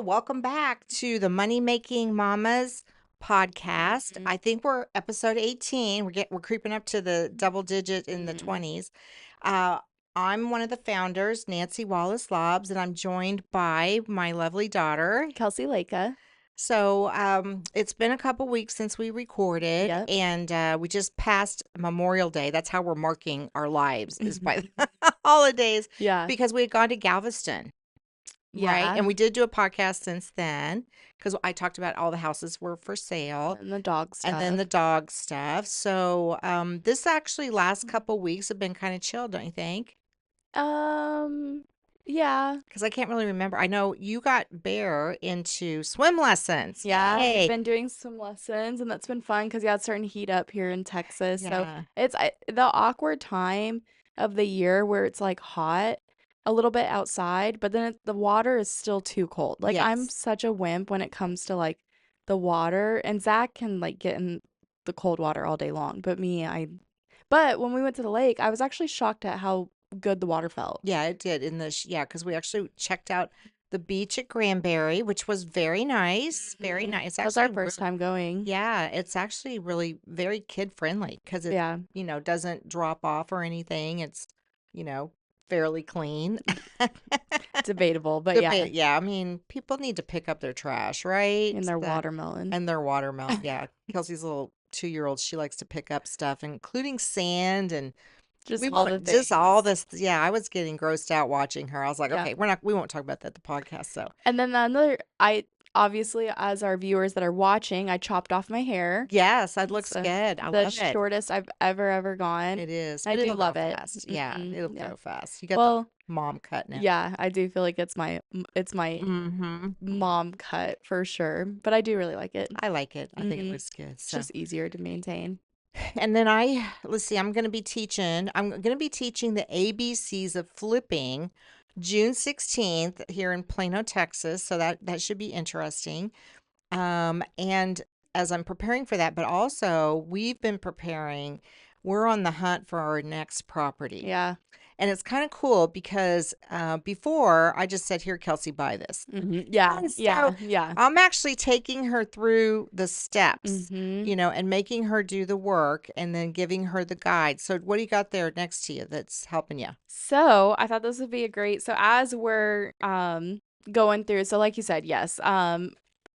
Welcome back to the Money Making Mamas podcast. I think we're episode 18. We're creeping up to the double digit in the Mhm. 20s. Uh, I'm one of the founders, Nancy Wallace Lobbs, and I'm joined by my lovely daughter. Kelsey Laka. It's been a couple weeks since we recorded, Yep. and we just passed Memorial Day. That's how we're marking our lives, is by the holidays, Yeah. because we had gone to Galveston. Right, Yeah. and we did do a podcast since then because I talked about all the houses were for sale And the dog and then the stuff. dog stuff. So, this actually last couple weeks have been kind of chill, don't you think? Um, yeah. Because I can't really remember. I know you got Bear into swim lessons. Yeah. We've Yay. been doing some lessons and that's been fun because it's starting to heat up here in Texas. So Yeah. the awkward time of the year where it's like hot a little bit outside, but then the water is still too cold. Like I'm Yes. such a wimp when it comes to like the water, and Zach can like get in the cold water all day long, but but when we went to the lake, I was actually shocked at how good the water felt. Yeah, it did in the yeah, because we actually checked out the beach at Granbury, which was very nice. Very Mhm. nice. It's That was our actually first really time going. Yeah, it's actually really very kid friendly because it, Yeah, doesn't drop off or anything. It's, you know, fairly clean. debatable, but yeah, Yeah, I mean, people need to pick up their trash, right? and their watermelon. And their watermelon. Yeah, Kelsey's little 2-year-old, she likes to pick up stuff, including sand and Just we all the won't just all things. this. Yeah, I was getting grossed out watching her. I was like, Yeah. okay, we won't talk about that at the podcast. So And then the another, I obviously, as our viewers that are watching, I chopped off my hair. yes, that It's looks good. I the love it. shortest I've ever gone. It is, I but do it'll go love it. fast. Yeah, it'll Yeah. go fast. You got the Well, mom cut now. yeah, I do feel like it's my Mm-hmm. mom cut for sure, but I do really like it. I like it. I think it Hmm. looks good. It's So, just easier to maintain. and then let's see, I'm going to be teaching the ABCs of flipping June 16th here in Plano, Texas. So that should be interesting. And as I'm preparing for that, but also we've been preparing, we're on the hunt for our next property. Yeah. And it's kind of cool because before I just said, here, Kelsey, buy this. Yeah, And so yeah, yeah. I'm actually taking her through the steps, Mhm. and making her do the work and then giving her the guide. So, what do you got there next to you that's helping you? So, I thought this would be a great so as we're, going through so like you said, yes,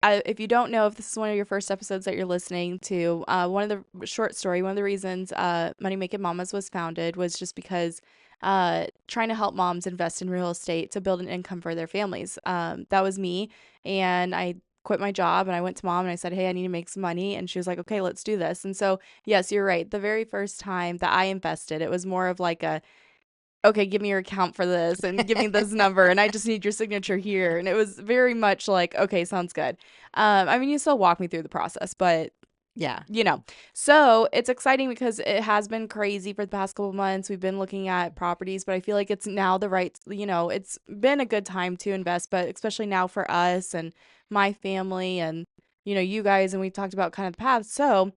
if you don't know if this is one of your first episodes that you're listening to, one of the reasons, Money Making Mamas was founded was just because, trying to help moms invest in real estate to build an income for their families. That was me, and I quit my job, and I went to mom, and I said, "Hey, I need to make some money," and she was like, "Okay, let's do this." And so, yes, you're right. The very first time that I invested, it was more of like a okay, give me your account for this and give me this number and I just need your signature here. And it was very much like, okay, sounds good. I mean, you still walk me through the process, but Yeah. you know, so it's exciting because it has been crazy for the past couple of months. We've been looking at properties, but I feel like it's now the right, it's been a good time to invest, but especially now for us and my family and, you guys, and we've talked about kind of the path. So,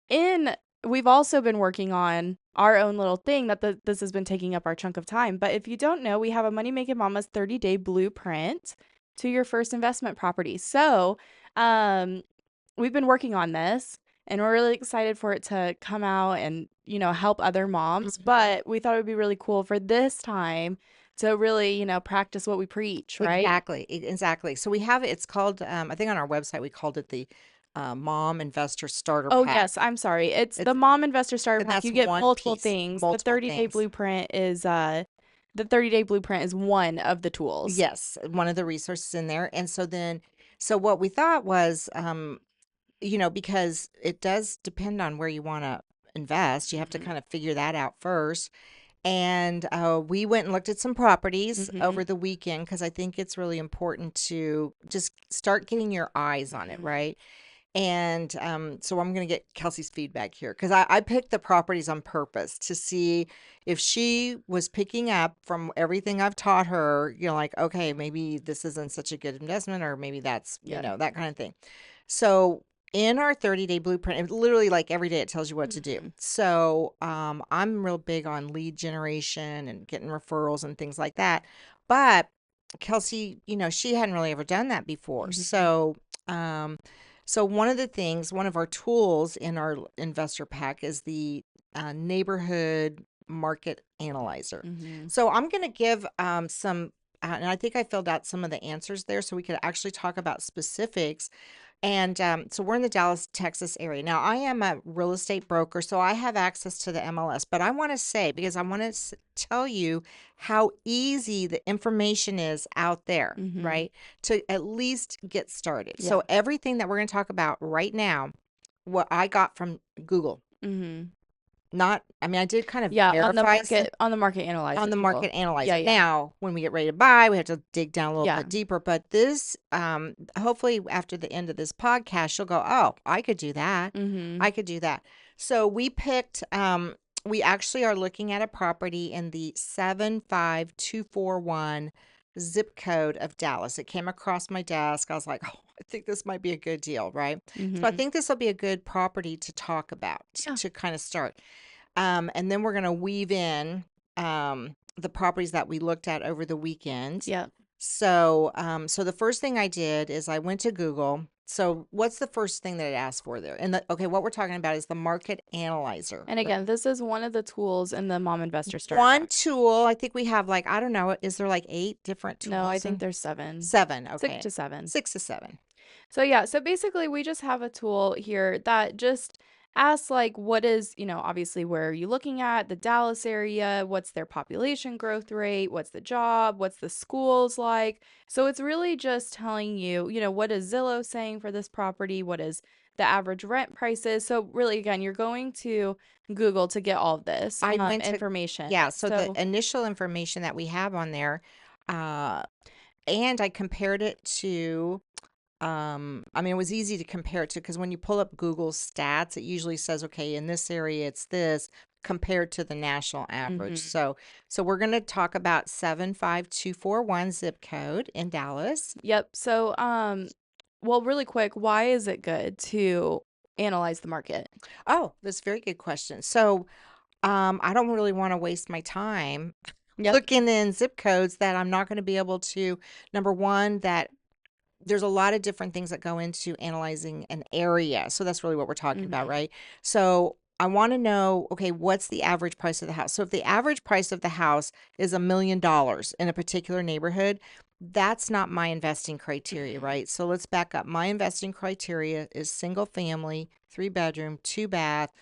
in we've also been working on our own little thing that this has been taking up our chunk of time. But if you don't know, we have a Money Making Mama's 30-day blueprint to your first investment property. So, um, we've been working on this and we're really excited for it to come out and, help other moms. Mhm. But we thought it would be really cool for this time to really, practice what we preach, right? Exactly. Exactly. So we have it. It's called, I think on our website, we called it the Mom Investor Starter Oh, Pack. yes, I'm sorry. It's the It's, Mom Investor Starter and Pack. that's You get one multiple piece, things. multiple things. The 30-day blueprint is one of the tools. Yes, one of the resources in there. And so what we thought was, because it does depend on where you want to invest, you have to Mhm. kind of figure that out first. And we went and looked at some properties Mhm. over the weekend because I think it's really important to just start getting your eyes on it, Mhm. right? And so I'm going to get Kelsey's feedback here because I picked the properties on purpose to see if she was picking up from everything I've taught her, like, okay, maybe this isn't such a good investment or maybe that's, Yeah. that kind of thing. So in our 30-day blueprint, it literally like every day it tells you what to do. Mhm. So I'm real big on lead generation and getting referrals and things like that. But Kelsey, she hadn't really ever done that before. Mhm. Um, so one of our tools in our investor pack is the neighborhood market analyzer. Mhm. So I'm going to give some, and I think I filled out some of the answers there so we could actually talk about specifics. And so we're in the Dallas, Texas area. Now, I am a real estate broker, so I have access to the MLS. But I want to say, because I want to tell you how easy the information is out there, Mhm. right? To at least get started. Yeah. So, everything that we're going to talk about right now, what I got from Google, Mhm. not, I mean, I did kind of Yeah, verify on the market on analyzer the tool. market Yeah, analyzer. yeah. Now, when we get ready to buy, we have to dig down a little Yeah. bit deeper. But this, hopefully, after the end of this podcast, you'll go, "Oh, I could do that. Mhm. I could do that." So we picked. We actually are looking at a property in the 75241 zip code of Dallas. It came across my desk. I was like, "Oh, I think this might be a good deal, right?" So I Mhm. think this will be a good property to talk about Yeah. to kind of start. And then we're going to weave in the properties that we looked at over the weekend. Yeah. So the first thing I did is I went to Google. So what's the first thing that it asked for there? And okay, what we're talking about is the market analyzer. And again, this is one of the tools in the Mom Investor Starter One Pack. tool. I think we have like, I don't know, is there like 8 different No, I tools? think And there's 7. seven. 6 Okay, to 7. 6 to 7. So yeah, so basically we just have a tool here that just asks like what is, obviously where are you looking at? The Dallas area, what's their population growth rate, what's the job, what's the schools like? So it's really just telling you, what is Zillow saying for this property? What is the average rent prices? So really again, you're going to Google to get all of this I went to, information. yeah. So the So initial information that we have on there, uh, and I compared it to I mean, it was easy to compare it to because when you pull up Google stats, it usually says, okay, in this area it's this compared to the national average. mhm. So we're going to talk about 75241 zip code in Dallas. Yep. So well, really quick, why is it good to analyze the market? Oh, that's a very good question. So I don't really want to waste my time Yep. looking in zip codes that I'm not going to be able to, number one, that there's a lot of different things that go into analyzing an area. So that's really what we're talking about, Mhm. right? So I want to know, okay, what's the average price of the house? So if the average price of the house is $1 million in a particular neighborhood, that's not my investing criteria, right? So let's back up. My investing criteria is single family, 3 bedroom, 2 bath,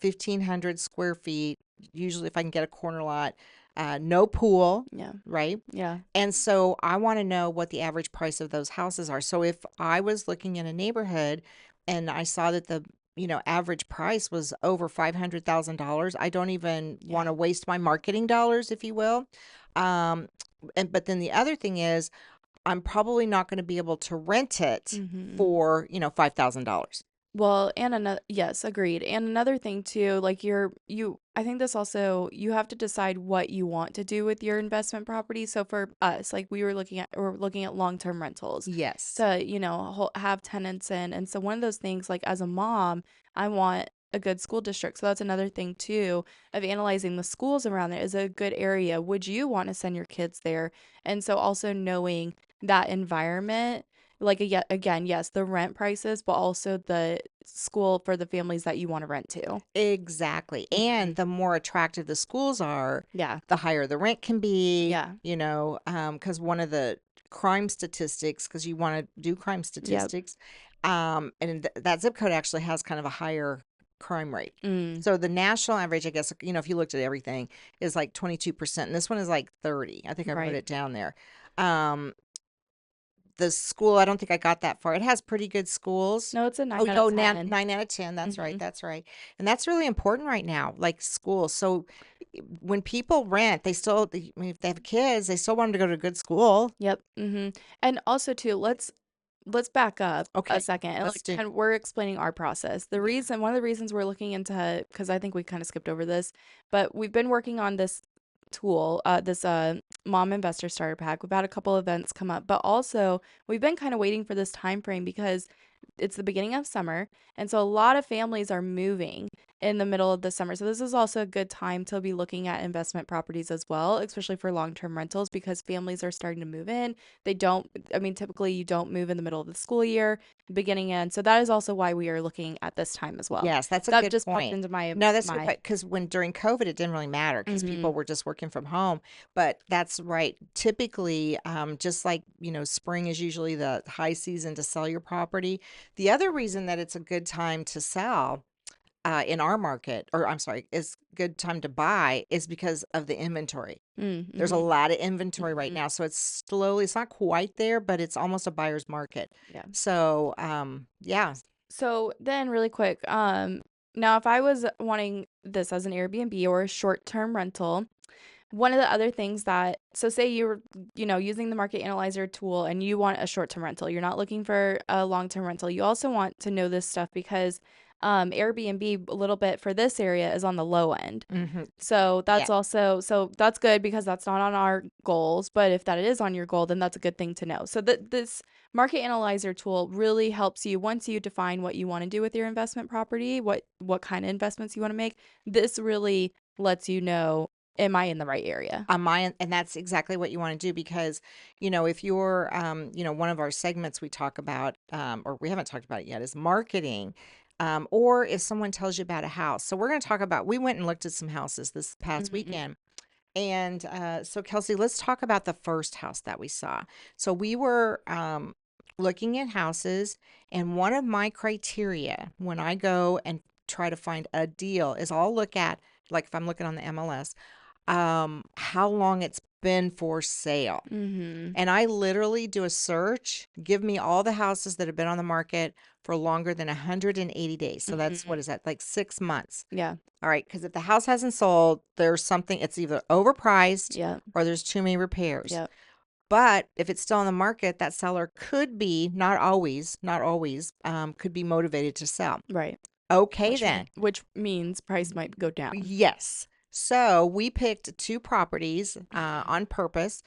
1,500 square feet. Usually, if I can get a corner lot, no pool, Yeah. right? Yeah. And so I want to know what the average price of those houses are. So if I was looking in a neighborhood and I saw that the average price was over $500,000, I don't even Yeah. want to waste my marketing dollars, if you will. Um, but then the other thing is, I'm probably not going to be able to rent it Mhm. for $5,000. Well, and another yes, agreed. And another thing too, like I think this also you have to decide what you want to do with your investment property. So for us, like we're looking at long-term rentals Yes, to, have tenants in. And so one of those things like as a mom, I want a good school district. So that's another thing too of analyzing the schools around there. Is it a good area? Would you want to send your kids there? And so also knowing that environment like again, yes, the rent prices, but also the school for the families that you want to rent to. exactly. And Mhm. the more attractive the schools are, Yeah. the higher the rent can be, Yeah. because one of the crime statistics, because you want to do crime Yep. statistics, and that zip code actually has kind of a higher crime rate. Mm. So the national average, I guess, if you looked at everything, is like 22%. And this one is like 30. I think I wrote Right. it down there. Um, the school, I don't think I got that far. It has pretty good schools. No, it's a 9 Oh, out of oh, 10. 9 out of 10. That's right. Mhm. That's right. And that's really important right now, like school. So when people rent, they still, I mean, if they have kids, they still want them to go to a good school. Yep. Mhm. And also too, let's back up a Okay. second and Let's like do, kind of we're explaining our process. yeah. One of the reasons we're looking into because I think we kind of skipped over this, but we've been working on this tool, this mom investor starter pack. We've had a couple events come up, but also we've been kind of waiting for this time frame because it's the beginning of summer, and so a lot of families are moving in the middle of the summer. So this is also a good time to be looking at investment properties as well, especially for long-term rentals because families are starting to move in. They don't, I mean, typically you don't move in the middle of the school year, beginning end. So that is also why we are looking at this time as well. Yes, that's a That good just popped point. into my No, that's a good my point because when during COVID, it didn't really matter because Mhm. people were just working from home. But that's right. Typically, just like, spring is usually the high season to sell your property. The other reason that it's a good time to sell in our market, or I'm sorry, is good time to buy is because of the inventory. There's a Mhm. lot of inventory right Mhm. now. So it's not quite there, but it's almost a buyer's market. Yeah. So, yeah. So then really quick, now if I was wanting this as an Airbnb or a short-term rental, one of the other things that so say you're, using the market analyzer tool and you want a short-term rental. You're not looking for a long-term rental. You also want to know this stuff because Airbnb a little bit for this area is on the low end. Hmm. So Yeah. that's good because that's not on our goals, but if that is on your goal, then that's a good thing to know. So this market analyzer tool really helps you once you define what you want to do with your investment property, what kind of investments you want to make. This really lets you know, am I in the right area? On my end, and that's exactly what you want to do because, if you're, one of our segments we talk about, or we haven't talked about it yet, is marketing. Or if someone tells you about a house. So we're going to talk about, we went and looked at some houses this past Mhm. weekend. And so, Kelsey, let's talk about the first house that we saw. So we were looking at houses, and one of my criteria when I go and try to find a deal is I'll look at, like if I'm looking on the MLS, how long it's been for sale. Mhm. And I literally do a search, give me all the houses that have been on the market for longer than 180 days. So that's, what Mhm. is that, like 6 months? Yeah. All right, because if the house hasn't sold, there's something, it's either overpriced Yep. or there's too many repairs. Yep. But if it's still on the market, that seller could be, not always, could be motivated to sell. Right. Okay, then. Which means price might go down. Yes. So we picked two properties on purpose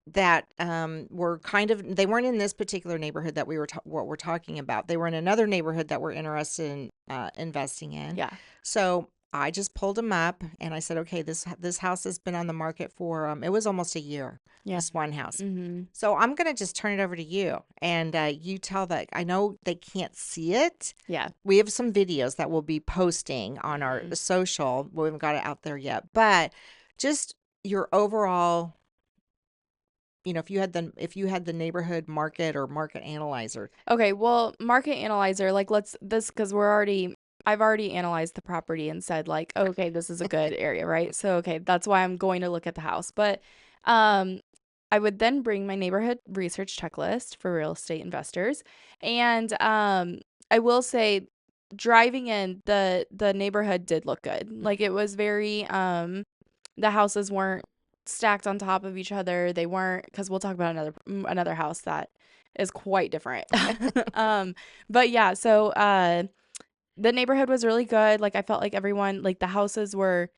that were they weren't in this particular neighborhood that what we're talking about. They were in another neighborhood that we're interested in investing in. Yeah. So I just pulled them up and I said, okay, this house has been on the market for it was almost a year. Yeah. This one house. Mhm. So I'm gonna just turn it over to you, and you tell that. I know they can't see it. Yeah. We have some videos that we'll be posting on our Mhm. social. We haven't got it out there yet, but just your overall, if you had the neighborhood market or market analyzer. Okay, well, market analyzer, like let's this because I've already analyzed the property and said like, okay, this is a good area, right? So okay, that's why I'm going to look at the house. But um I would then bring my neighborhood research checklist for real estate investors. And I will say driving in the neighborhood did look good. Like it was very the houses weren't stacked on top of each other. They weren't because we'll talk about another house that is quite different. um, but yeah, so the neighborhood was really good. Like I felt like everyone, like the houses were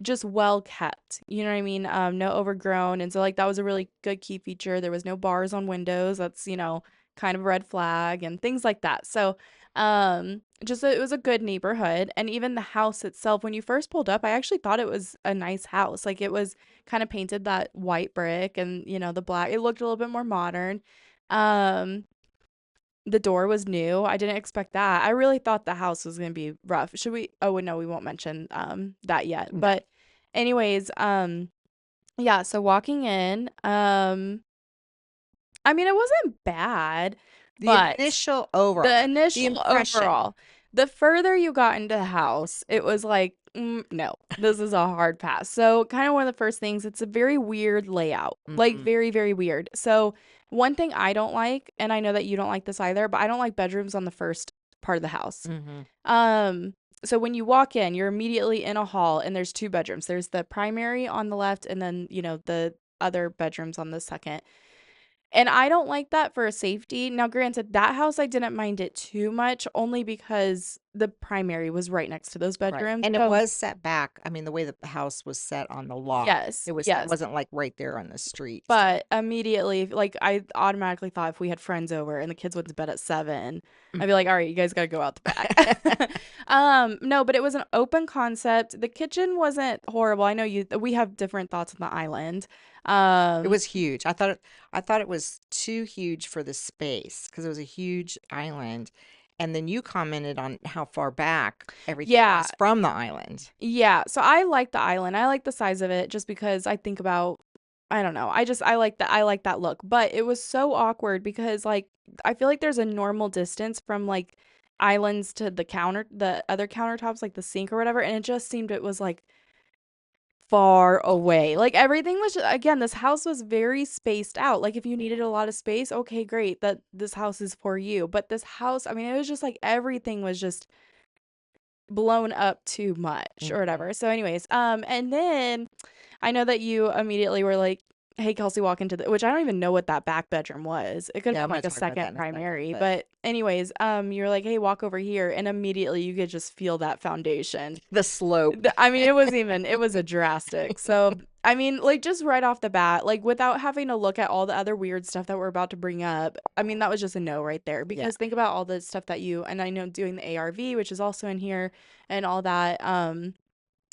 just well kept. You know what I mean? No overgrown, and so like that was a really good key feature. There was no bars on windows. That's kind of a red flag and things like that. So just it was a good neighborhood, and even the house itself when you first pulled up I actually thought it was a nice house. Like it was kind of painted that white brick and the black. It looked a little bit more modern. um the door was new. I didn't expect that. I really thought the house was going to be rough. Should we Oh, no, we won't mention that yet. No. But anyways, yeah, so walking in, I mean, it wasn't bad, The but initial overall, the the initial impression. overall, the further you got into the house, it was like, no, this is a hard pass. So, kind of one of the first things, it's a very weird layout, like Mhm. very, very weird. So, one thing I don't like, and I know that you don't like this either, but I don't like bedrooms on the first part of the house. Mhm. Um, so when you walk in, you're immediately in a hall and there's two bedrooms. There's the primary on the left and then, the other bedrooms on the second. And I don't like that for a safety. Now, granted, that house I didn't mind it too much only because the primary was right next to those Right. bedrooms. And it So was set back. I mean, the way the house was set on the lot, yes, it yes. wasn't like right there on the street. So, But immediately, like, I automatically thought if we had friends over and the kids went to bed at 7, mm. I'd be like, "All right, you guys gotta go out the back." No, but it was an open concept. The kitchen wasn't horrible. I know we have different thoughts on the island. It Um, was huge. I thought it was too huge for the space because it was a huge island. And then you commented on how far back everything yeah, was from the island. yeah. So I like the island. I like the size of it just because I think about, I don't know. I like that look. But it was so awkward because like I feel like there's a normal distance from like islands to the other countertops, like the sink or whatever, and it just seemed it was like far away. Like everything was again, this house was very spaced out. Like if you needed a lot of space, okay, great. That this house is for you. But this house, I mean, it was just like everything was just blown up too much or Mhm. whatever. So anyways, and then I know that you immediately were like, "Hey, Kelsey, walk into the," which I don't even know what that back bedroom was. It could Yeah, have I'm been going like to a talk about that second in a second. primary. But But anyways, you're like, "Hey, walk over here," and immediately you could just feel that foundation. the slope. I mean, it was a drastic. So, I mean, like just right off the bat, like without having to look at all the other weird stuff that we're about to bring up, I mean, that was just a no right there. Yeah. Because think about all the stuff that you, and I know doing the ARV, which is also in here, and all that,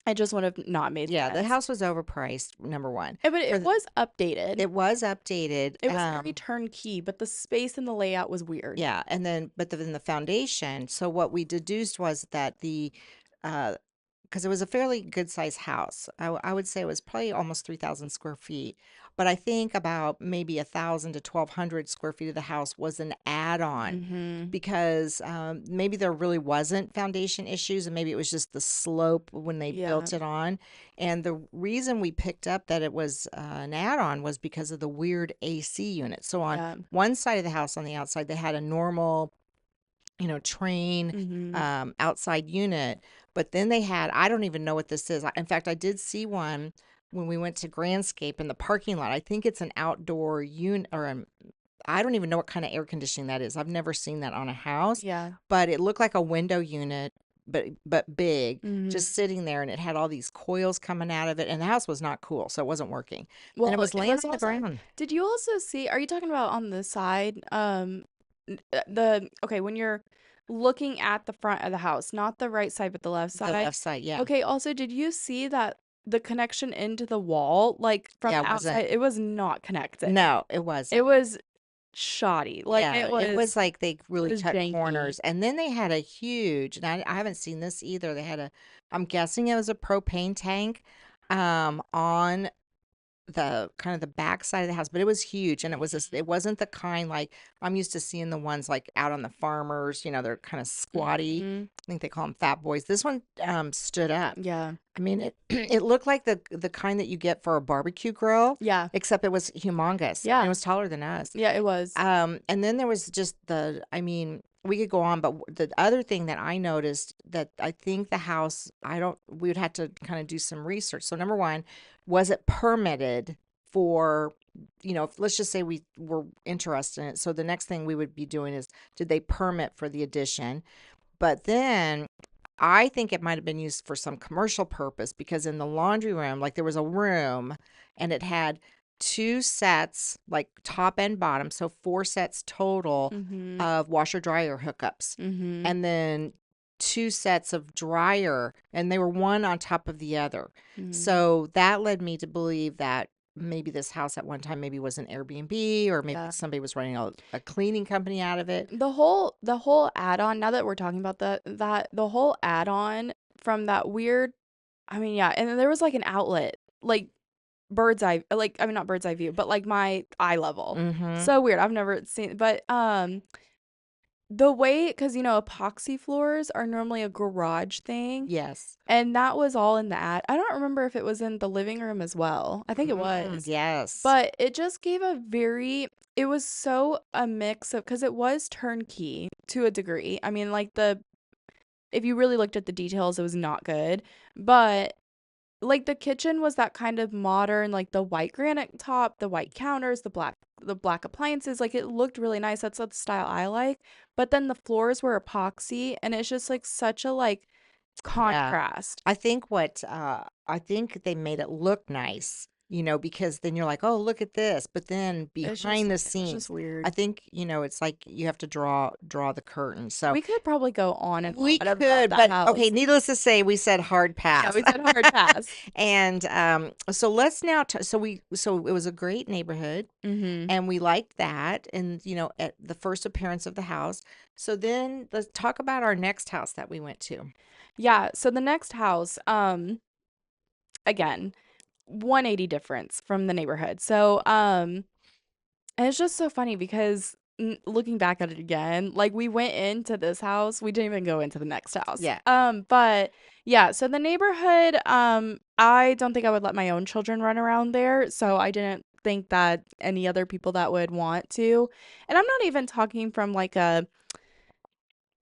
it just would have not made Yeah, the sense. house was overpriced, number one. But For it the, was updated. it was updated. It was very turnkey, but the space and the layout was weird. Yeah, and then but then the foundation. So what we deduced was that the uh because it was a fairly good sized house. I would say it was probably almost 3,000 square feet. But I think about maybe 1,000 to 1,200 square feet of the house was an add on Mm-hmm. because maybe there really wasn't foundation issues and maybe it was just the slope when they Yeah. built it on. And the reason we picked up that it was an add on was because of the weird AC unit. So on Yeah. one side of the house on the outside, they had a normal train Mm-hmm. outside unit. But then they had, I don't even know what this is. In fact, I did see one when we went to Grandscape in the parking lot. I think it's an outdoor unit or I don't even know what kind of air conditioning that is. I've never seen that on a house, Yeah. but it looked like a window unit, but big, Mm-hmm. just sitting there, and it had all these coils coming out of it, and the house was not cool, so it wasn't working, and it Well, was it laying was on the also, ground. did you also see, are you talking about on the side? Okay, when you're looking at the front of the house, not the right side, but the left The side. left side, yeah, Okay, also, did you see that the connection into the wall, like from yeah, the it wasn't. outside, it was not connected. No, it It wasn't. was shoddy. Like Yeah, it was like they it really was cut janky. corners, and then they had a huge, and I haven't seen this either. They had a, I'm guessing it was a propane tank, on the kind of the back side of the house, but it was huge, and it wasn't the kind like I'm used to seeing the ones like out on the farmers, they're kind of squatty. Hmm. I think they call them fat boys. This one stood up. Yeah. I mean, it it looked like the kind that you get for a barbecue grill, Yeah. except it was humongous. I mean, it Yeah. was taller than us. Yeah, it was. And then there was just I mean, we could go on, but the other thing that I noticed that I think the house, we would have to kind of do some research. So number one, was it permitted for, let's just say we were interested in it. So the next thing we would be doing is, did they permit for the addition? But then I think it might have been used for some commercial purpose because in the laundry room, like there was a room and it had two sets, like top and bottom, so four sets total Mm-hmm. of washer dryer hookups. Mm-hmm. And then two sets of dryer, and they were one on top of the other. Mm-hmm. So that led me to believe that maybe this house at one time maybe was an Airbnb or maybe Yeah. somebody was running a cleaning company out of it. The whole add-on, now that we're talking about that the whole add-on from that weird, I mean, yeah, and then there was like an outlet, like bird's eye, like I mean not bird's eye view, but like my eye level. Mm-hmm. So weird. I've never seen, but the way, cuz epoxy floors are normally a garage thing, Yes. and that was all in the ad. I don't remember if it was in the living room as well. I think it was. Yes. But it just gave a very, it was so a mix of, because it was turnkey to a degree. I mean, like if you really looked at the details, it was not good. But like the kitchen was that kind of modern, like the white granite top, the white counters, the black appliances. Like it looked really nice. That's the style I like. But then the floors were epoxy, and it's just like such a like Yeah. contrast. I think they made it look nice, because then you're like, "Oh, look at this." But then behind the It was just scenes, I weird. think, it's like you have to draw the curtain. So We could probably go on and we on about could, that but okay, house. needless to say, we said hard Yeah, pass. we said hard pass. And so let's now so it was a great neighborhood Mhm. and we liked that and at the first appearance of the house. So then let's talk about our next house that we went to. Yeah, so the next house, again, 180 difference from the neighborhood. So, and it's just so funny because looking back at it again, like we went into this house, we didn't even go into the next house. Yeah. But yeah, so the neighborhood, I don't think I would let my own children run around there, so I didn't think that any other people that would want to. And I'm not even talking from like a,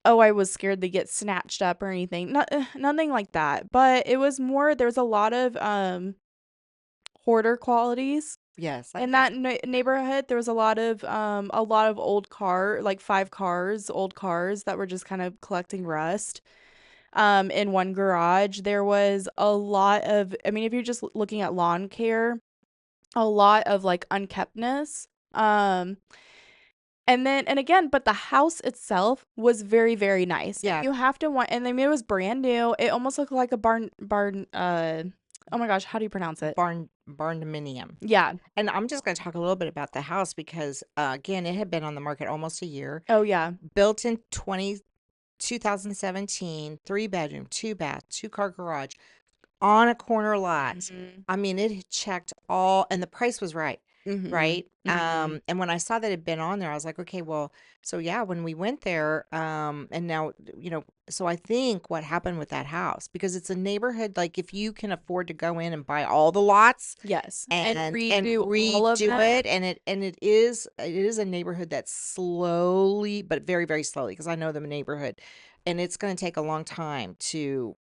oh, I was scared they get snatched up or anything. Not, nothing like that. But it was more, there's a lot of hoarder qualities Yes, I in get that neighborhood. There was a lot of old car, like 5 cars, old cars that were just kind of collecting rust. In one garage, there was a lot of, I mean, if you're just looking at lawn care, a lot of like unkeptness. Um, and then, and again, but the house itself was very, very nice. yeah, You have to want, and I mean, it was brand new. It almost looked like a oh my gosh, how do you pronounce it? barndominium. Yeah. And I'm just going to talk a little bit about the house because again, it had been on the market almost a year. Oh, yeah. Built in 2017, 3 bedroom, 2 bath, 2 car garage on a corner lot. Mhm. I mean, it had checked all, and the price was right, Mhm. right? Mhm. And when I saw that it had been on there, I was like, okay, well, so yeah, when we went there, and now, so I think what happened with that house, because it's a neighborhood, like if you can afford to go in and buy all the lots Yes, and and redo all of redo them. it, and it is a neighborhood that's slowly, but very, very slowly, because I know the neighborhood, and it's going to take a long time to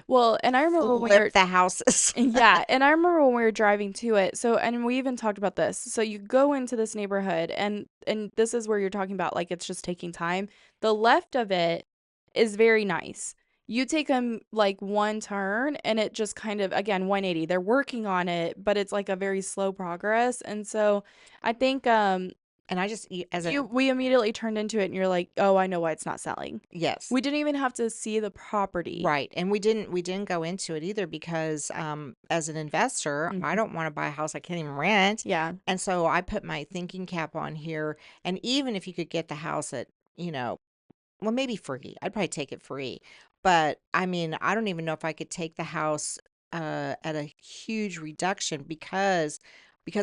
Well, and I remember when flip you're the houses. yeah, and I remember when we were driving to it. So, and we even talked about this. So you go into this neighborhood and this is where you're talking about like it's just taking time. The left of it is very nice. You take them like one turn and it just kind of again 180. They're working on it, but it's like a very slow progress. And so I think And I just as a we immediately turned into it and you're like, "Oh, I know why it's not selling." yes. We didn't even have to see the property. Right. And we didn't go into it either because as an investor, I Mhm. don't want to buy a house I can't even rent. Yeah. And so I put my thinking cap on here. And even if you could get the house at, well, maybe free, I'd probably take it free. But I mean, I don't even know if I could take the house at a huge reduction because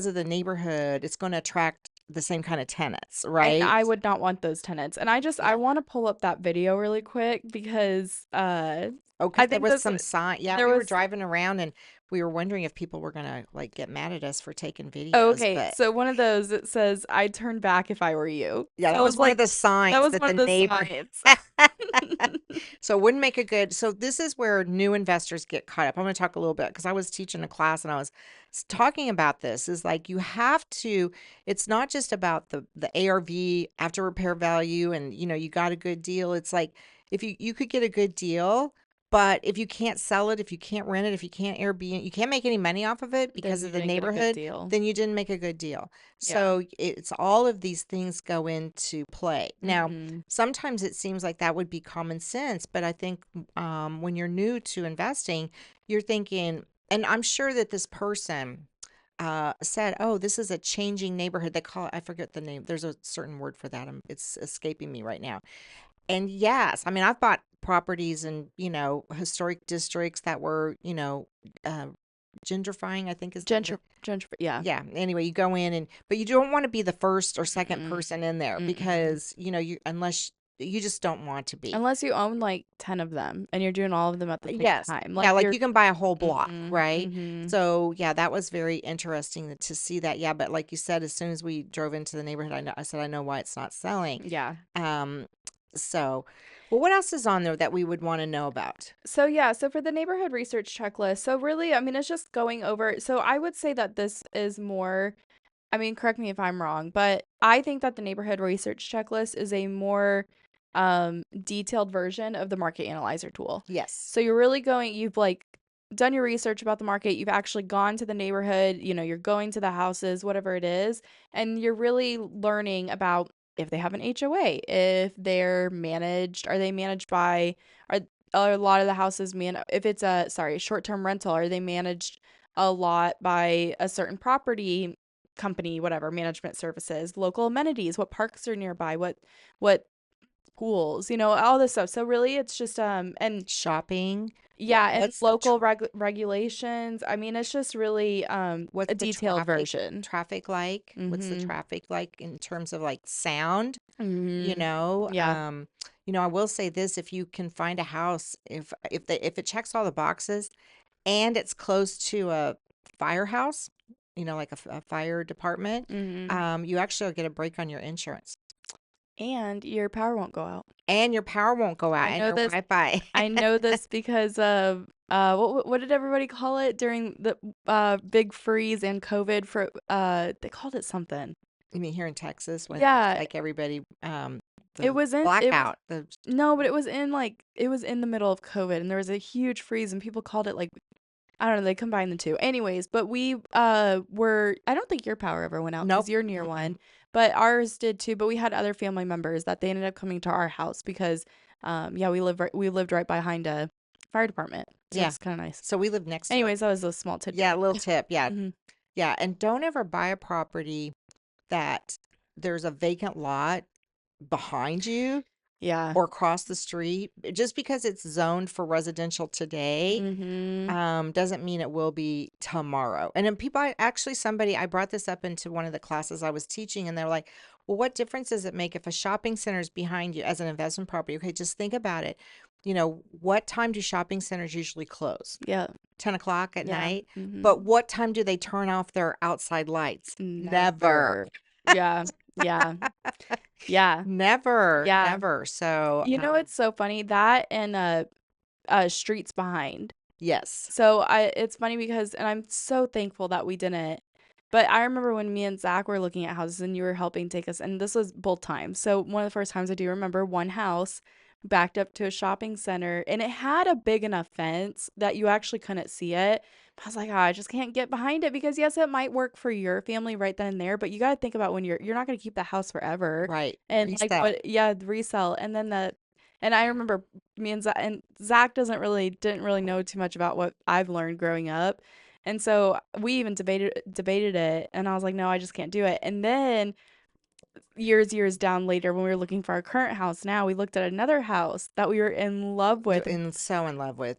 of the neighborhood, it's going to attract the same kind of tenants, And right? I would not want those tenants. And I Yeah. wanna pull up that video really quick because, Oh, I because there think was this some sign, yeah, there we were was driving around and we were wondering if people were gonna, like, get mad at us for taking oh, videos, okay, but so one of those, it says, "I'd turn back if I were you." yeah, that That was was one of like the that signs was that one the of the neighbor signs. so it wouldn't make a good so this is where new investors get caught up. I'm gonna talk a little bit because I was teaching a class and I was talking about this, is like you have to it's not just about the ARV, after repair value, and you got a good deal. It's like if you could get a good deal, but if you can't sell it, if you can't rent it, if you can't Airbnb, you can't make any money off of it Then because you of the didn't get a good neighborhood, deal. then you didn't make a good deal. Yeah. So it's all of these things go into play. Now, Mhm. sometimes it seems like that would be common sense, but I think when you're new to investing, you're thinking, and I'm sure that this person said, "Oh, this is a changing neighborhood." They call it, I forget the name. There's a certain word for that. It's escaping me right now. And yes, I mean, I've bought properties in, historic districts that were, uh, gentrifying, I think is the Gentr gentr yeah. yeah. Anyway, you go in but you don't want to be the first or second Mm-mm. person in there Mm-mm. because, unless you just don't want to be. Unless you own, like, 10 of them and you're doing all of them at the same Yes. time, Yeah, like, like you're you can buy a whole block, mhm, right? mhm. So, yeah, that was very interesting to see that. Yeah, but like you said, as soon as we drove into the neighborhood, I said, I know why it's not selling. Yeah. Um, So, well, what else is on there that we would want to know about? So yeah, so for the neighborhood research checklist, so really, I mean, it's just going over. So I would say that this is more, I mean, correct me if I'm wrong, but I think that the neighborhood research checklist is a more detailed version of the market analyzer tool. Yes. So you're really going, you've like done your research about the market, you've actually gone to the neighborhood, you're going to the houses, whatever it is, and you're really learning about if they have an HOA, if they're managed, are they managed by, are a lot of the houses if it's a, sorry, short-term rental, are they managed a lot by a certain property company, whatever, management services, local amenities, what parks are nearby, what pools, all this stuff. So really it's just and Shopping. yeah, and What's the local regulations. I mean, it's just really what's a the detailed version. traffic like? What's the Mhm. traffic like in terms of like sound? You Mhm. know, Yeah. I will say this: if you can find a house, if it checks all the boxes and it's close to a firehouse, like a fire department, Mhm. you actually will get a break on your insurance, And your power won't go out. and your power won't go out, I and know your this Wi-Fi. I know this because of what did everybody call it during the big freeze and COVID for they called it something. You mean here in Texas when Yeah, like everybody, it the was in it was blackout, the no, but it was in like it was in the middle of COVID and there was a huge freeze and people called it like I don't know, they combined the two. Anyways, but we were I don't think your power ever went out because nope. you're near Mm-mm. one, but ours did too. But we had other family members that they ended up coming to our house because yeah, we lived right behind a fire department. So Yeah. it's kind of nice. So we live next to it. Anyways, that was a small Yeah, tidbit. a little tip. Yeah. Hmm. Yeah. And don't ever buy a property that there's a vacant lot behind you Yeah. or across the street. Just because it's zoned for residential today, Hmm. doesn't mean it will be tomorrow. And then somebody, I brought this up into one of the classes I was teaching, and they're like, well, what difference does it make if a shopping center is behind you as an investment property? Okay, just think about it. What time do shopping centers usually close? Yeah. 10 o'clock at Yeah. night. Hmm. But what time do they turn off their outside lights? Never. Never. Yeah. Yeah. Yeah. Never, Yeah. never. So, It's so funny that and streets behind. yes. So it's funny because, and I'm so thankful that we didn't. But I remember when me and Zach were looking at houses and you were helping take us, and this was both times. So one of the first times I do remember one house backed up to a shopping center and it had a big enough fence that you actually couldn't see it. I was like, oh, I just can't get behind it because yes, it might work for your family right then and there, but you got to think about when you're not going to keep the house forever. Right. And like Resell. yeah, the resell. And I remember me and Zach didn't really know too much about what I've learned growing up. And so we even debated it and I was like, no, I just can't do it. And then years down later when we were looking for our current house now, we looked at another house that we were in love with, And so in love with.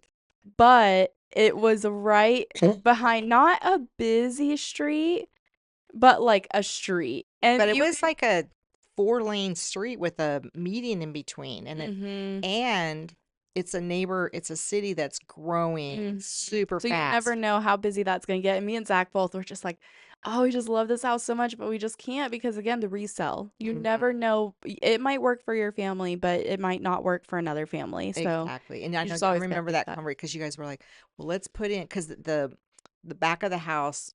but it was right behind not a busy street, but like a street. And But it you was could like a 4-lane street with a median in between, mhm. and it's a city that's growing Mhm. super So you never fast. know how busy that's gonna get. And me and Zach both were just like, oh, we just love this house so much, but we just can't because again, the resell. You Mhm. never know. It might work for your family, but it might not work for another family. So Exactly. And you just I always gotta remember think that that. conversation because you guys were like, well, let's put in because the back of the house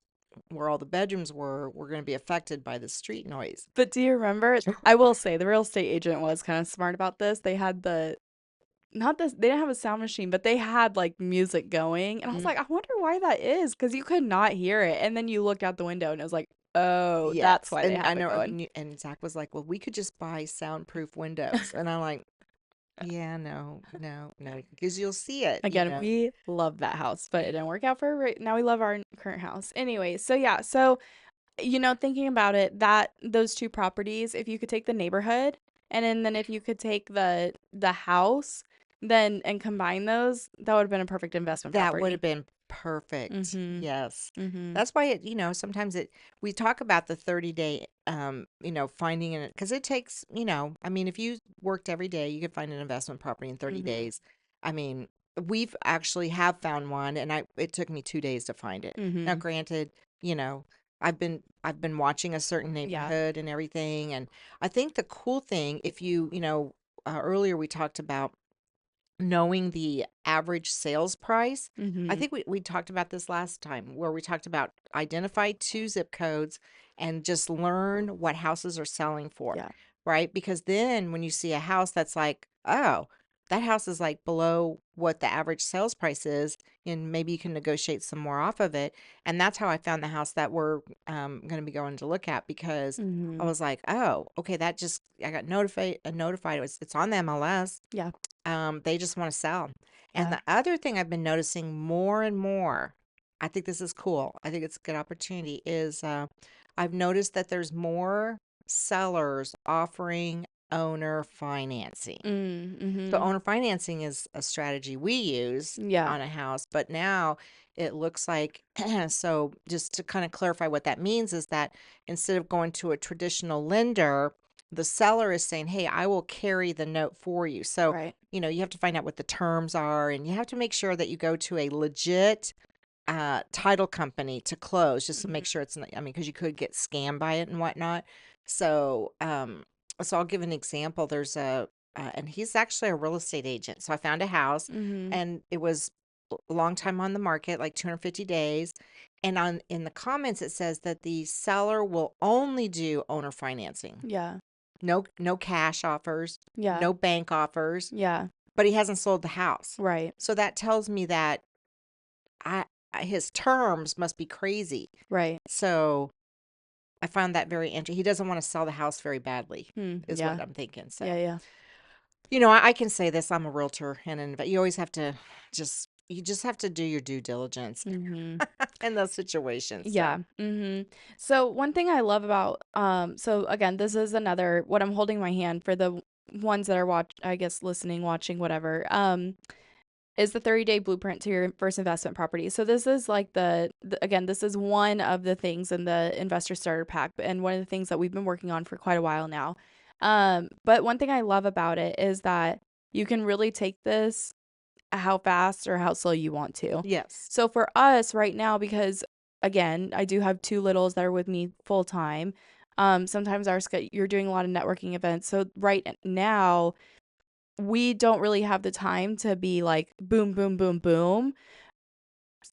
where all the bedrooms were going to be affected by the street noise. But do you remember? I will say the real estate agent was kind of smart about this. They had not this, they didn't have a sound machine, but they had like music going. And I was Mm, like, I wonder why that is because you could not hear it. And then you looked out the window and it was like, oh, that's yes. why they And I have it know, going. and Zach was like, well, we could just buy soundproof windows. And I'm like, yeah, no, no, no, because you'll see it. Again, we love that house, but it didn't work out for right now. We love our current house. Anyway, so yeah, so thinking about it, that those two properties, if you could take the neighborhood and then if you could take the house, then and combine those, that would have been a perfect investment That would property. have been perfect. Mhm. Yes. Mhm. That's why sometimes we talk about the 30-day, finding it because it takes, I mean, if you worked every day, you could find an investment property in 30 Mhm. days. I mean, we've actually have found one and it took me 2 days to find it. Now, Mhm. granted, you know, I've been watching a certain Yeah. neighborhood and everything. And I think the cool thing, if you earlier we talked about knowing the average sales price. I Mhm. think we talked about this last time where we talked about identify 2 zip codes and just learn what houses are selling for, Yeah. right? Because then when you see a house that's like, oh, that house is like below what the average sales price is, and maybe you can negotiate some more off of it. And that's how I found the house that we're going to be going to look at, because I Mhm. was like, oh, okay, I got notified it's on the MLS. Yeah. They just want to sell. And Yeah. the other thing I've been noticing more and more, I think this is cool. I think it's a good opportunity, is I've noticed that there's more sellers offering owner financing. So Mhm. owner financing is a strategy we use Yeah. on a house, but now it looks like, so just to kind of clarify what that means is that instead of going to a traditional lender, the seller is saying, "Hey, I will carry the note for you." So, Right. you have to find out what the terms are, and you have to make sure that you go to a legit title company to close, just to make Mhm. sure it's not, I mean, because you could get scammed by it and whatnot. So, so I'll give an example. And he's actually a real estate agent. So I found a house, Mhm. and it was a long time on the market, like 250 days. And in the comments, it says that the seller will only do owner financing. Yeah. No cash offers, Yeah. no bank offers, Yeah. but he hasn't sold the house. Right. So that tells me that his terms must be crazy. Right. So I found that very interesting. He doesn't want to sell the house very badly, is what Yeah. I'm thinking. So, Yeah. Yeah. I can say this. I'm a realtor, and you always have to you just have to do your due diligence Mhm. in those situations. So, Yeah. So one thing I love about so again, this is another what I'm holding my hand for the ones that are I guess listening, watching, whatever. Is the 30-day blueprint to your first investment property. So this is like again, this is one of the things in the investor starter pack and one of the things that we've been working on for quite a while now. But one thing I love about it is that you can really take this how fast or how slow you want to. yes. So for us right now, because again, I do have two littles that are with me full time. Sometimes you're doing a lot of networking events. So right now, we don't really have the time to be like boom, boom, boom, boom.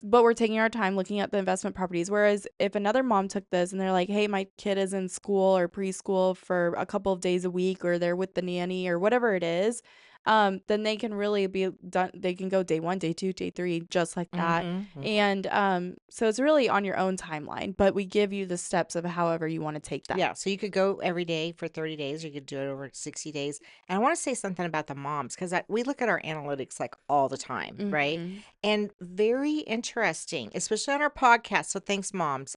But we're taking our time looking at the investment properties. Whereas if another mom took this and they're like, hey, my kid is in school or preschool for a couple of days a week, or they're with the nanny or whatever it is, then they can really be done. They can go day 1, day 2, day 3, just like that. Hmm. Hmm. And so it's really on your own timeline, but we give you the steps of however you want to take that. Yeah. So you could go every day for 30 days, or you could do it over 60 days. And I want to say something about the moms, because we look at our analytics like all the time, right? Hmm. And very interesting, especially on our podcast. So thanks, moms.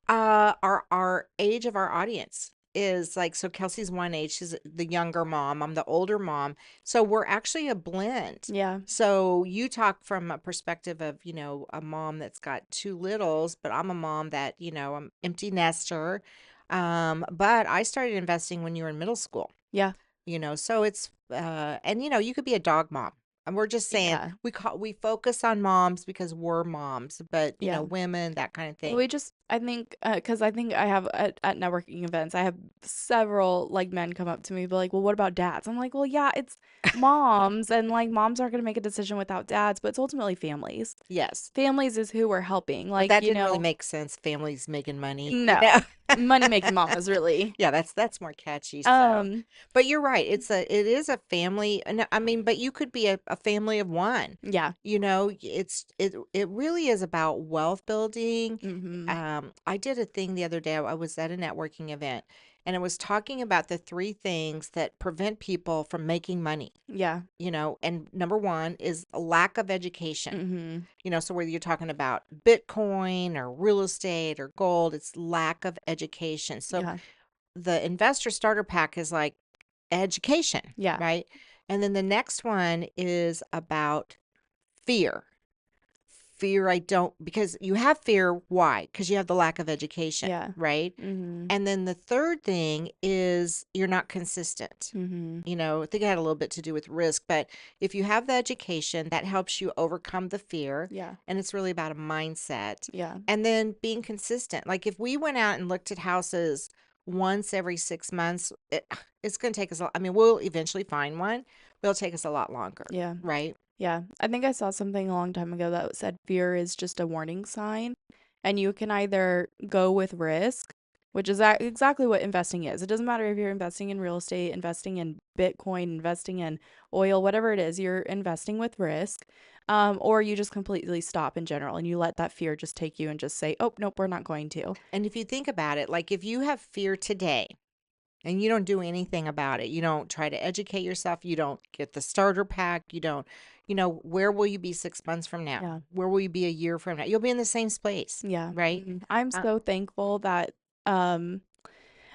Our age of our audience is like, so Kelsey's one age, she's the younger mom, I'm the older mom. So we're actually a blend. Yeah. So you talk from a perspective of, a mom that's got two littles, but I'm a mom that, I'm empty nester. But I started investing when you were in middle school, Yeah. so it's and you could be a dog mom. And we're just saying, Yeah. we focus on moms because we're moms, but Yeah. women, that kind of thing. We just, I think, because I think I have at networking events, I have several like men come up to me, be like, "Well, what about dads?" I'm like, "Well, yeah, it's moms, and like moms aren't going to make a decision without dads, but it's ultimately families. Yes. Families is who we're helping. But Like, that didn't really make sense. Families making money, no, money making mamas, really. Yeah, that's more catchy. So, Um, but you're right. It is a family. And I mean, but you could be a family of one. yeah. It really is about wealth building. Mm-hmm. I did a thing the other day. I was at a networking event, and it was talking about the three things that prevent people from making money. Yeah. And number one is a lack of education. Mm-hmm. So whether you're talking about Bitcoin or real estate or gold, it's lack of education. So Yeah. the investor starter pack is like education, Yeah. right? And then the next one is about fear. Fear, because you have fear. Why? Because you have the lack of education, Yeah. right? Mm-hmm. And then the third thing is you're not consistent. Mm-hmm. I think it had a little bit to do with risk, but if you have the education, that helps you overcome the fear. Yeah. And it's really about a mindset. Yeah. And then being consistent. Like if we went out and looked at houses once every 6 months, it's going to take us, I mean, we'll eventually find one, but it'll take us a lot longer, Yeah. right? Yeah. I think I saw something a long time ago that said fear is just a warning sign. And you can either go with risk, which is exactly what investing is. It doesn't matter if you're investing in real estate, investing in Bitcoin, investing in oil, whatever it is, you're investing with risk. Or you just completely stop in general and you let that fear just take you and just say, oh, nope, we're not going to. And if you think about it, like if you have fear today and you don't do anything about it, you don't try to educate yourself, you don't get the starter pack, you don't, where will you be 6 months from now? Yeah. Where will you be a year from now? You'll be in the same space, Yeah. right? I'm Uh, so thankful that, um,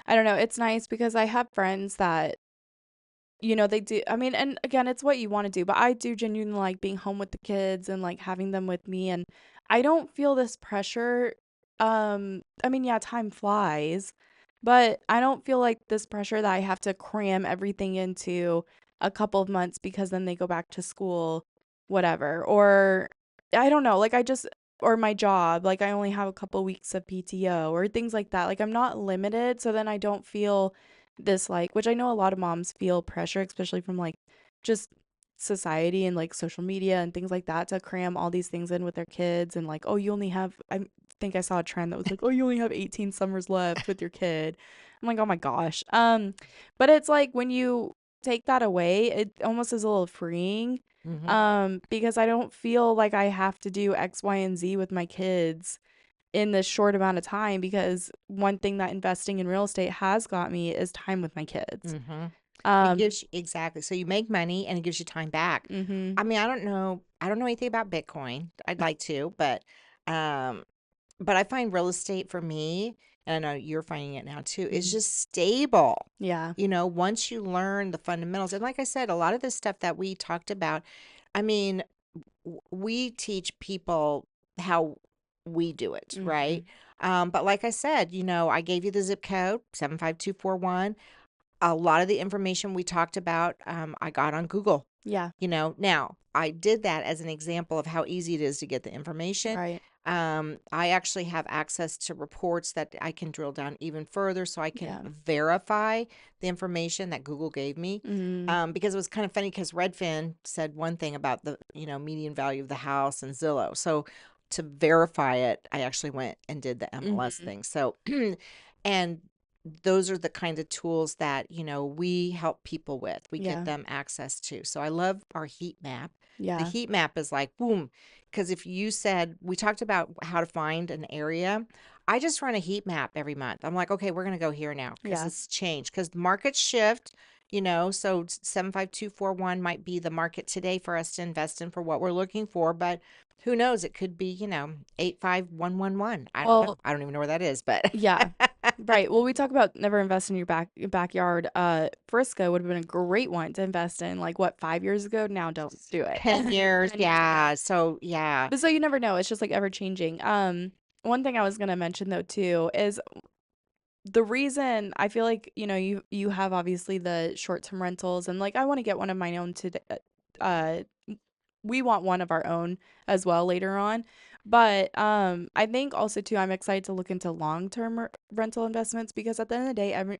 I don't know, it's nice because I have friends that they do. I mean, and again, it's what you want to do, but I do genuinely like being home with the kids and like having them with me. And I don't feel this pressure. I mean, yeah, time flies, but I don't feel like this pressure that I have to cram everything into a couple of months because then they go back to school, whatever. Or I don't know, like or my job, like I only have a couple weeks of PTO or things like that. Like I'm not limited. So then I don't feel this like, which I know a lot of moms feel pressure, especially from like just society and like social media and things like that, to cram all these things in with their kids. And like, oh, you only have, I think I saw a trend that was like, oh, you only have 18 summers left with your kid. I'm like, oh my gosh. But it's like when you take that away, it almost is a little freeing. mhm. Because I don't feel like I have to do X, Y, and Z with my kids in this short amount of time, because one thing that investing in real estate has got me is time with my kids. Mhm. It Um, gives you, exactly. So you make money and it gives you time back. mhm. I mean, I don't know anything about Bitcoin. I'd like to, um but I find real estate for me, and I know you're finding it now too, is Mhm. just stable. Yeah. Once you learn the fundamentals, and like I said, a lot of this stuff that we talked about, I mean, we teach people how we do it, right? Mhm. But like I said, I gave you the zip code 75241. A lot of the information we talked about, I got on Google. Yeah. Now I did that as an example of how easy it is to get the information. Right. I actually have access to reports that I can drill down even further so I can Yeah. verify the information that Google gave me. Mhm. Because it was kind of funny because Redfin said one thing about the, median value of the house and Zillow. So to verify it, I actually went and did the MLS Mhm. thing. So, and those are the kind of tools that, we help people with. We get Yeah. them access to. So I love our heat map. The Yeah. heat map is like, boom, because if you said, we talked about how to find an area, I just run a heat map every month. I'm like, okay, we're going to go here now because Yeah. it's changed, because the markets shift, so 75241 might be the market today for us to invest in for what we're looking for. But who knows? It could be, 85111. I don't know. Well, I don't even know where that is, but yeah. Right. Well, we talk about never invest in your backyard. Frisco would have been a great one to invest in, like what, 5 years ago? Now don't do it. 10 years. 10 years ago. Yeah. So, yeah. But so you never know. It's just like ever changing. One thing I was gonna mention though too is the reason I feel like, you have obviously the short-term rentals, and like I want to get one of my own today. Uh, we want one of our own as well later on. But I think also too, I'm excited to look into long-term rental investments, because at the end of the day,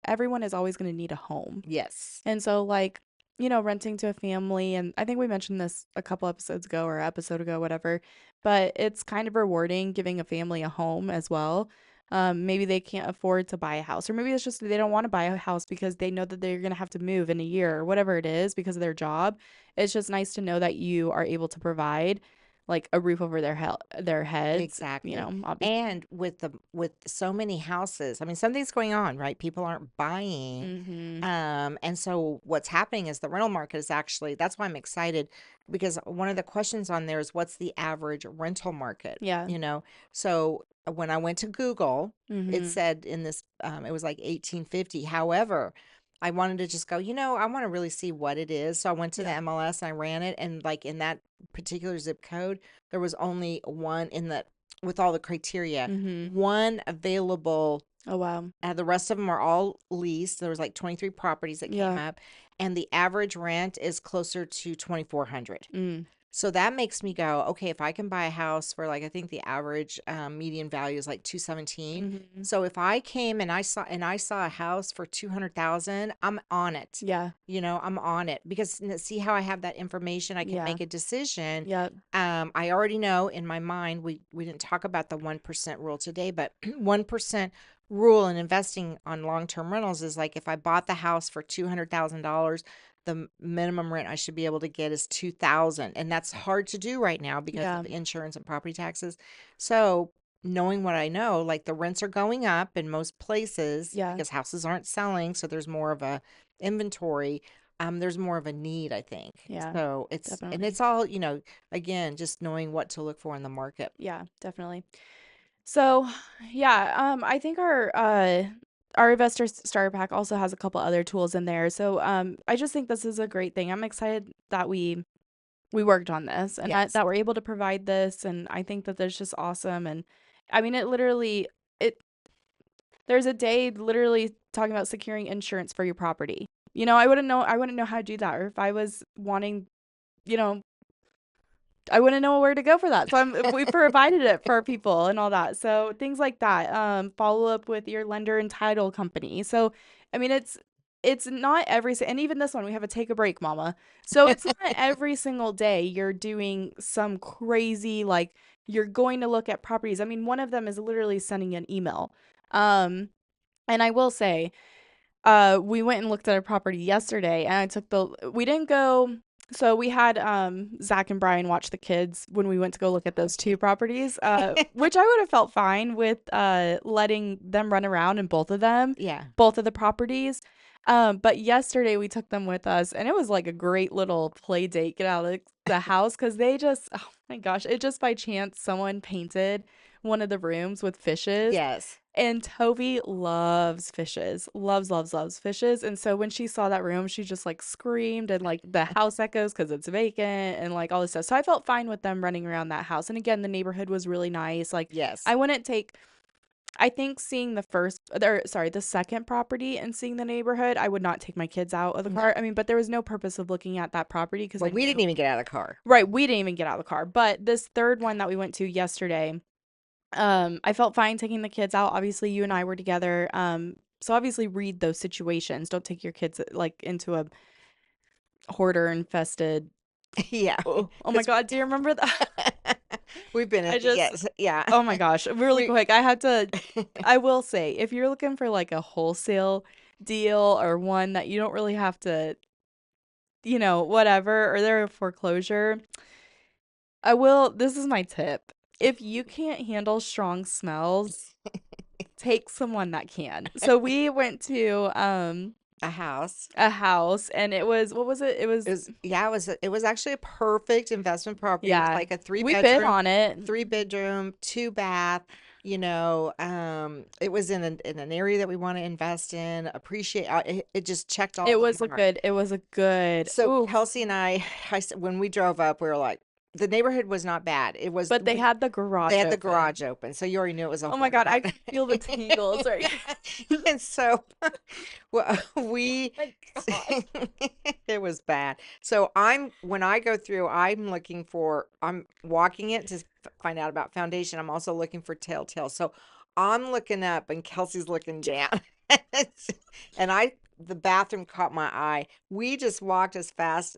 everyone is always going to need a home. Yes. And so like, renting to a family, and I think we mentioned this a couple episodes ago or episode ago, whatever, but it's kind of rewarding giving a family a home as well. Maybe they can't afford to buy a house, or maybe it's just they don't want to buy a house because they know that they're going to have to move in a year or whatever it is because of their job. It's just nice to know that you are able to provide like a roof over their heads, Exactly. obviously. And with so many houses, I mean, something's going on, right? People aren't buying. Mhm. And so what's happening is the rental market is actually, that's why I'm excited, because one of the questions on there is what's the average rental market, Yeah. you know? So when I went to Google, it Mhm. said in this, it was like 1850. However, I wanted to just go, I want to really see what it is. So I went to the Yeah. MLS and I ran it. And like in that particular zip code, there was only one with all the criteria, Mhm. one available. Oh wow. The rest of them are all leased. There was like 23 properties that came Yeah. up, and the average rent is closer to 2,400. Mm. So that makes me go, okay, if I can buy a house for like, I think the average median value is like 217. Mhm. So if I came and I saw a house for 200,000, I'm on it. Yeah. I'm on it because see how I have that information, I can Yeah. make a decision. Yep. I already know in my mind, we didn't talk about the 1% rule today, but 1% rule in investing on long-term rentals is like if I bought the house for $200,000, the minimum rent I should be able to get is 2,000, and that's hard to do right now because Yeah. of insurance and property taxes. So, knowing what I know, like the rents are going up in most places Yeah. because houses aren't selling, so there's more of a inventory. There's more of a need, I think. Yeah. So Definitely. it's all, again, just knowing what to look for in the market. Yeah, definitely. So, yeah, I think our investor starter pack also has a couple other tools in there. So, I just think this is a great thing. I'm excited that we worked on this and that Yes. that we're able to provide this, and I think that that's just awesome. And I mean, it literally it there's a day literally talking about securing insurance for your property. I wouldn't know how to do that, or if I was wanting, you know, I wouldn't know where to go for that. So we provided it for people and all that. So things like that. Follow up with your lender and title company. So I mean, it's not and even this one we have a take a break, mama. So it's not every single day you're doing some crazy, like, you're going to look at properties. I mean, one of them is literally sending an email. Um, and I will say, we went and looked at a property yesterday, and we didn't go. So we had Zach and Brian watch the kids when we went to go look at those two properties, which I would have felt fine with letting them run around in Yeah. both of the properties. But yesterday we took them with us, and it was like a great little play date, get out of the house, because they just, oh my gosh, it just by chance someone painted one of the rooms with fishes. Yes. And Toby loves fishes, loves, loves, loves fishes. And so when she saw that room, she just like screamed, and like the house echoes because it's vacant and like all this stuff. So I felt fine with them running around that house. And again, the neighborhood was really nice. Like, Yes. I wouldn't take, I think seeing the second property and seeing the neighborhood, I would not take my kids out of the No. car. I mean, but there was no purpose of looking at that property because Well, I we didn't knew, even get out of the car. right, we didn't even get out of the car. But this third one that we went to yesterday, I felt fine taking the kids out. Obviously, you and I were together. So obviously read those situations. Don't take your kids like into a hoarder infested. Yeah. Oh my 'Cause God, do you remember that? we've been in, I just yes. Yeah. Oh my gosh, really We quick. I will say, if you're looking for like a wholesale deal or one that you don't really have to, whatever, or they're a foreclosure, this is my tip. If you can't handle strong smells, take someone that can. So we went to a house. a house, and it was, what was it? It was, It was actually a perfect investment property. It was yeah. like a three We bid bedroom, on it. 3 bedroom, 2 bath. It was in an area that we want to invest in. Appreciate it just checked all the marks. It was a good. So Ooh, Kelsey and when we drove up, we were like, the neighborhood was not bad. It was but they had the they garage had the open. garage open, so you already knew it was a Oh my home God, I run. can feel the tingles right. And so, well, we My gosh. it was bad. So when I go through, I'm walking it to find out about foundation. I'm also looking for telltale. So I'm looking up and Kelsey's looking down. And the bathroom caught my eye. We just walked as fast,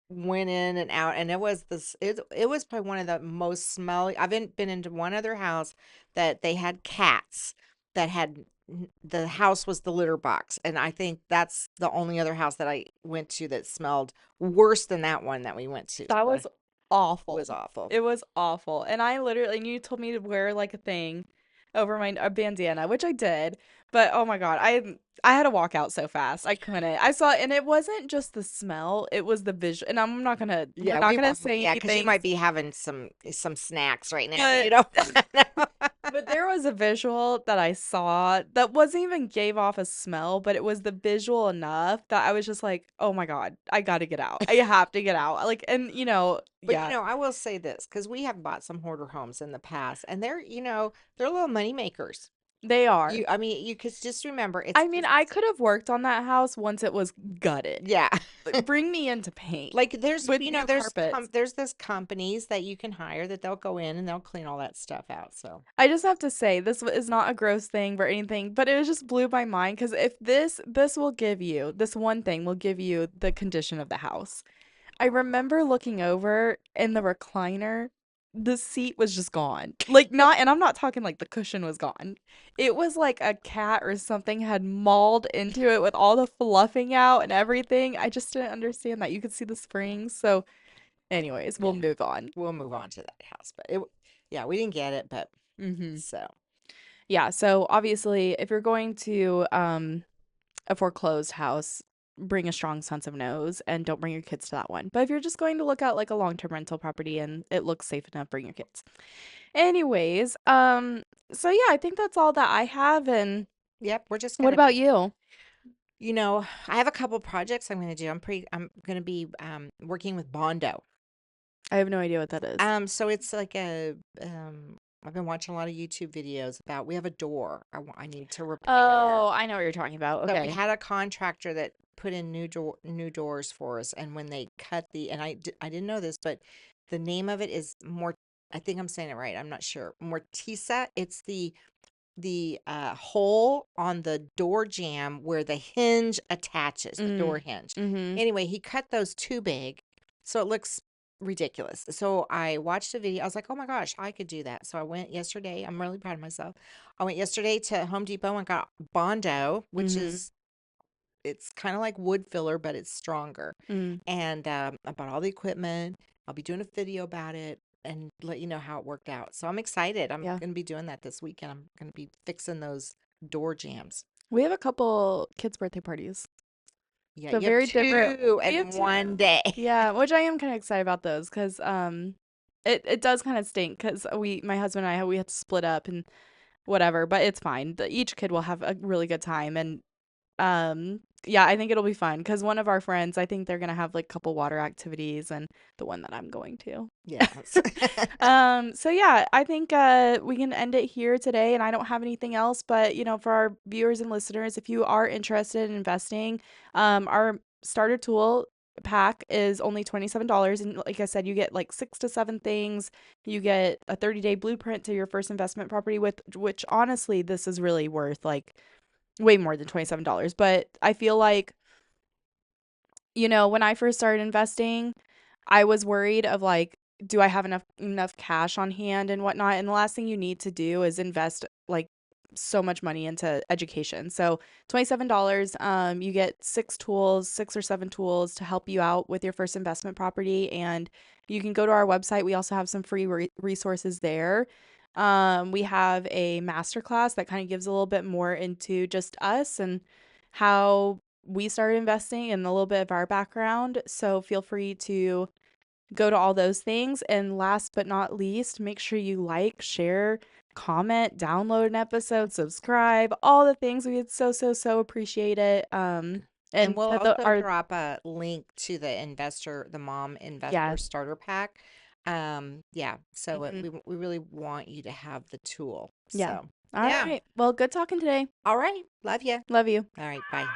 went in and out, and it was probably one of the most smelly. I've been into one other house that they had cats that had the house was the litter box, and I think that's the only other house that I went to that smelled worse than that one that we went to. That So was it awful. was awful. It was awful. And and you told me to wear like a thing over a bandana, which I did. But oh my God, I had to walk out so fast. I couldn't. I saw, and it wasn't just the smell, it was the visual. And we're Yeah, not gonna say yeah, because you anything, might be having some snacks right now, but you know. but there was a visual that I saw that wasn't even gave off a smell, but it was the visual enough that I was just like, oh my God, I gotta get out. I have to get out. Like, and But yeah. I will say this because we have bought some hoarder homes in the past, and they're little money makers. They are. I mean, you could just remember it's I mean, just I could have worked on that house once it was gutted. yeah. Like, bring me into paint Like there's, with new carpets. there's this companies that you can hire that they'll go in and they'll clean all that stuff out. So I just have to say this is not a gross thing or anything, but it just blew my mind because if this will give you this one thing will give you the condition of the house. I remember looking over in the recliner, the seat was just gone. Like not, and I'm not talking like the cushion was gone. It was like a cat or something had mauled into it with all the fluffing out and everything. I just didn't understand that. You could see the springs. So, anyways, we'll yeah, move on. we'll move on to that house. But yeah, we didn't get it, but Mm-hmm. so Yeah, so obviously, if you're going to a foreclosed house, bring a strong sense of nose and don't bring your kids to that one. But if you're just going to look at like a long-term rental property and it looks safe enough, bring your kids. Anyways, so yeah, I think that's all that I have. And yep, we're just what gonna about be. you? I have a couple projects I'm gonna do. I'm gonna be working with Bondo. I have no idea what that is. So it's like a I've been watching a lot of YouTube videos about we have a door I need to repair. Oh, I know what you're talking about. So we Okay. had a contractor that put in new doors for us, and when they cut I didn't know this, but the name of it is more. I think I'm saying it right. I'm not sure. Mortisa. It's the hole on the door jamb where the hinge attaches, the door Mm. hinge. Mm-hmm. Anyway, he cut those too big, so it looks ridiculous. So I watched a video. I was like, "Oh my gosh, I could do that." So I went yesterday. I'm really proud of myself. I went yesterday to Home Depot and got Bondo, which Mm-hmm. is it's kind of like wood filler, but it's stronger. Mm. And I bought all the equipment. I'll be doing a video about it and let you know how it worked out. So I'm excited. I'm Yeah. going to be doing that this weekend. I'm going to be fixing those door jams. We have a couple kids' birthday parties. Yeah, So you have very different. two We have in two. one day. Yeah, which I am kind of excited about those because it does kind of stink because my husband and I we had to split up and whatever, but it's fine. Each kid will have a really good time and yeah, I think it'll be fun because one of our friends, I think they're gonna have like a couple water activities and the one that I'm going to. Yes. So yeah, I think we can end it here today and I don't have anything else, but for our viewers and listeners, if you are interested in investing, our starter tool pack is only $27 and like I said, you get like 6 to 7 things. You get a 30-day blueprint to your first investment property with which honestly this is really worth like way more than $27, but I feel like when I first started investing, I was worried of like, do I have enough cash on hand and whatnot? And the last thing you need to do is invest like so much money into education. So $27, you get 6 or 7 tools to help you out with your first investment property, and you can go to our website. We also have some free resources there. We have a masterclass that kind of gives a little bit more into just us and how we started investing and a little bit of our background. So feel free to go to all those things. And last but not least, make sure you like, share, comment, download an episode, subscribe, all the things. We would so appreciate it. And And we'll to also our drop a link to the mom investor yes. starter pack. Yeah, so Mhm. we really want you to have the tool. Yeah. So, All yeah. right. Well, good talking today. All right. Love you. Love you. All right. Bye.